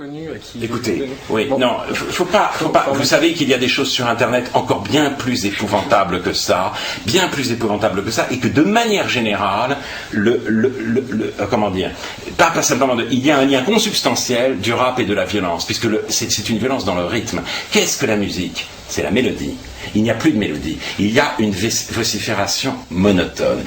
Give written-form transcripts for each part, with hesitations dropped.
connu à qui... Écoutez, oui, bon. Non, faut pas. Vous savez qu'il y a des choses sur Internet encore bien plus épouvantables que ça, et que de manière générale, comment dire, pas simplement, il y a un lien consubstantiel du rap et de la violence, puisque c'est une violence dans le rythme. Qu'est-ce que la musique ? C'est la mélodie. Il n'y a plus de mélodie. Il y a une vocifération monotone.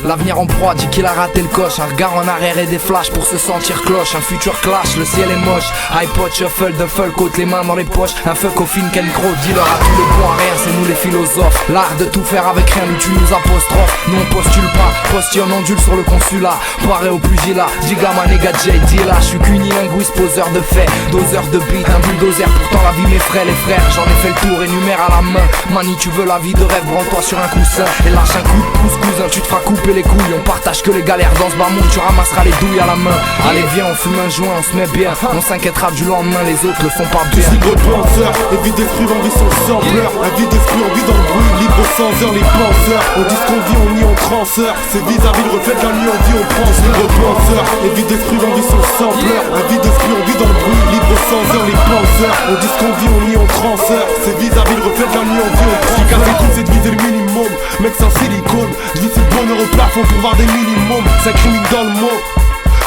L'avenir en proie dit qu'il a raté le coche. Un regard en arrière et des flashs pour se sentir cloche. Un futur clash, le ciel est moche. iPod, shuffle, duffel, côte, les mains dans les poches. Un fuck au fin qu'un gros dealer à tous les points. Rien, c'est nous les philosophes. L'art de tout faire avec rien, nous tu nous apostrophes. Nous on postule pas, postillon ondule sur le consulat. Paré au pugilat, diga ma nigga JD là. J'suis qu'unilinguiste, poseur de faits, doseur de beat, un bulldozer. Pourtant la vie m'effraie les frères, j'en ai fait le tour, énumère à la main. Mani tu veux la vie de rêve, branle-toi sur un coussin. Et lâche un coup de pouce cousin, tu te feras couper les couilles. On partage que les galères dans ce bas-monde, tu ramasseras les douilles à la main. Allez viens, on fume un joint, on se met bien. On s'inquiétera du lendemain, les autres le font pas bien. Libre penseur, et vide d'esprit, l'envie son sampleur. Un vide d'esprit, on vit dans le bruit, libre sans heure, les penseurs. On dit ce qu'on vit, on nie, on transeur. C'est vis-à-vis le reflet de la nuit, on dit, on pense. Libre penseur, et vide d'esprit, l'envie son sampleur. Un vide d'esprit, on vit dans le bruit, libre sans heure, les penseurs. On dit ce qu'on vit, on nie, on transeur. C'est vis-à-vis le reflet de la nuit, on dit, on pense. Ce qui casse les couilles, c'est de viser le minimum. Mec, c'est un silicone, je vis le bonheur au plafond pour voir des minimums. Ça crimine dans le mot.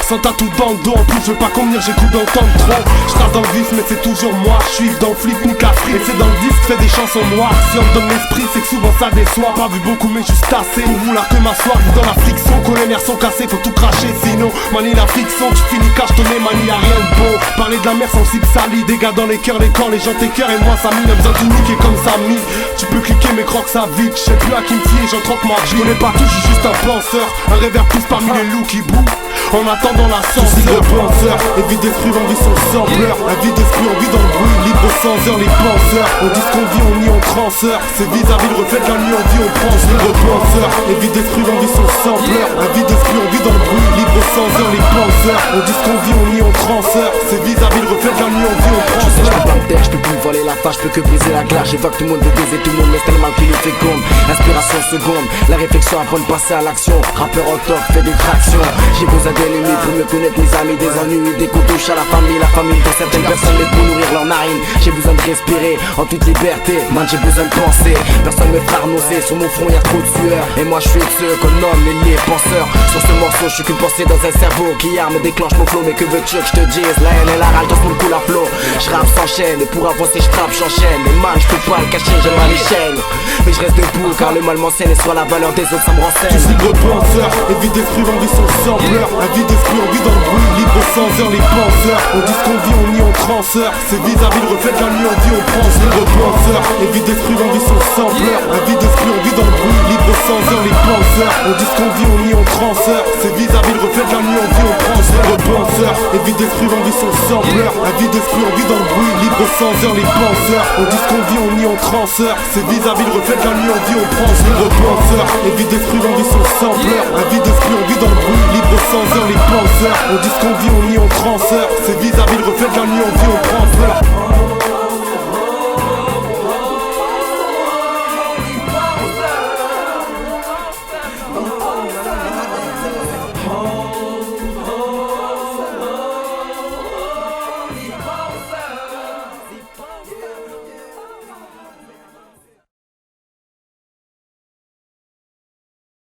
Sans tatou dans le dos, en plus je veux pas convenir, j'écoute d'entendre trop. J'trace dans le vif mais c'est toujours moi. J'suis dans le flip, nique la frite. Et c'est dans le disque, c'est des chansons noires. Si on me donne l'esprit, c'est que souvent ça déçoit. Pas vu beaucoup mais juste assez. Pour vouloir que m'asseoir, dans la friction. Quand les nerfs sont cassés, faut tout cracher. Sinon, manie la fiction, tu finis cache tonner, manie y'a rien de beau. Parler de la mer sans cible salie. Dégâts dans les cœurs, les corps, les gens t'écœurent. Et moi ça mine, y'a besoin d'une nique et comme ça mis. Tu peux cliquer mais croque ça vite. J'sais plus à qui me fier, j'en troque ma vie. J'connais pas tout, j'suis juste un penseur. Un rêveur plus parmi les loups qui bouent. En attendant l'ascenseur, penseur, et vide d'esprit, l'envie son sampleur. Un vide d'esprit, on vit dans le bruit, libre sans heure, les penseurs. On dit ce qu'on vit, on nie, on transeur. C'est vis-à-vis le reflet de la nuit, on dit, on pense. Libre penseur, et vide d'esprit, l'envie son sampleur. Un vide d'esprit, on vit dans le bruit, libre sans heure, les penseurs. On dit ce qu'on vit, on nie, on transeur. C'est vis-à-vis le reflet de la nuit, on dit, on pense. Je sais, je peux pas me taire, je peux plus voler la face, je peux que briser la glace. J'évoque tout le monde veut baiser tout le monde, mais c'est tellement qu'il nous féconde. Inspiration seconde, la réflexion avant de passer à l'action. Rappeur au top, fait des tractions. J'ai besoin d'ennemis pour mieux connaître mes amis, des ennuis, des coups touches à la famille pour certaines personnes, mais pour nourrir leurs narines. J'ai besoin de respirer en toute liberté, man j'ai besoin de penser. Personne me fera renoncer, sur mon front y'a trop de sueur. Et moi je suis de ceux qu'on nomme les penseurs. Sur ce morceau je suis qu'une pensée dans un cerveau qui arme déclenche mon flow. Mais que veux-tu que je te dise, la haine et la rage dans mon coup la flot. Je rappe sans chaîne, et pour avancer je trappe, j'enchaîne. Mais man je peux pas le cacher, j'aime mal les chaînes. Mais je reste debout car le mal m'enseigne. Et soit la valeur des autres ça me renseigne. Je suis libre penseur, et vide d'esprit, l'envie son sampleur. Un vide d'esprit, on vit dans le bruit, libre sans heure, les penseurs. On dit ce qu'on vit, on nie, on transeur. C'est vis-à-vis le reflet de la nuit, on dit, on pense. Libre penseur, et vide d'esprit, l'envie son sampleur. Un vide d'esprit, on vit dans le bruit, libre sans heure, les penseurs. On dit ce qu'on vit, on nie, on transeur. C'est vis-à-vis le reflet de la nuit, on dit, on pense. Libre penseur, et vide d'esprit, l'envie son sampleur. Un vide d'esprit, on vit dans le bruit, libre sans heure, les penseurs. On dit ce qu'on vit, on nie, on transeur. C'est vis-à-vis le reflet de la nuit, on dit, on pense. Libre penseur, et vide d'esprit, l'envie son sampleur. Un vide d'esprit, on vit dans le bruit, libre sans heure, les penseurs. On dit ce qu'on vit, on nie, on transeur. C'est vis-à-vis le reflet de la nuit, on dit, on prend peur.